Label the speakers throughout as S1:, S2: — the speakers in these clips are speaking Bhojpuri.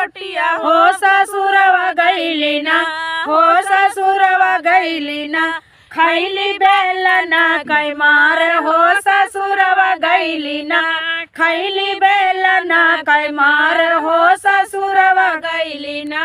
S1: रोटिया हो ससुरवा गईली ना, हो ससुरवा गईली ना, खैली बेलना कई मार हो ससुरवा गईली ना, खैली बेलना कई मार हो ससुरवा गईली ना।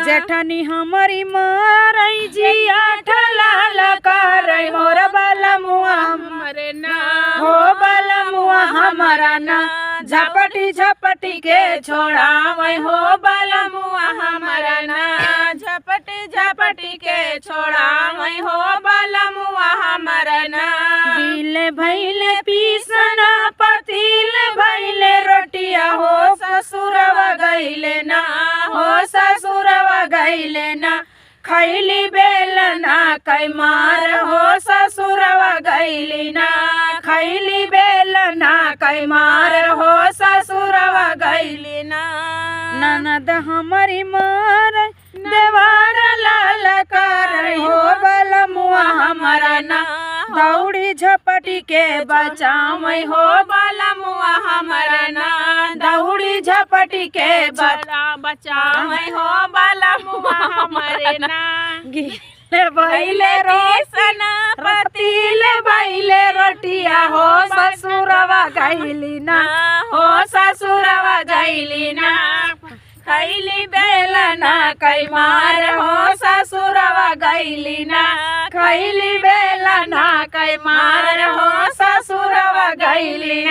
S1: जेठनी हमारी मारई जिया ठलाल करई मोर बलमुआ हमरे ना, हो बलमुआ हमारा ना, झपटी झपटी के छोड़ावई हो बलमुआ हमारा ना, झपटी झपटी के छोड़ावई हो बलमुआ हमारा ना। दिल भैले पीसना पतील भैले रोटिया हो ससुरवा गईले ना, हो ससुरवा गईले ना, खैली बेलना कई मार हो ससुरवा गईली ना, खैली बेलना कई मार हो ससुरवा गईली ना। ननद हमारी मार देवार लाल कर हो बलमुआ हमारा ना, दौड़ी झपटी के बचावई हो बलमुआ हमारा ना, दौड़ी झपटी के बचावई हो बलमुआ हमारे ना। गिले भैले रोसना पतील भैले रोटिया हो ससुरवा गईली ना, हो ससुरवा गईली ना, खैली बेलना कई मार हो ससुरवा गईली ना, खैली बेलना कई मार हो ससुरवा गईली ना।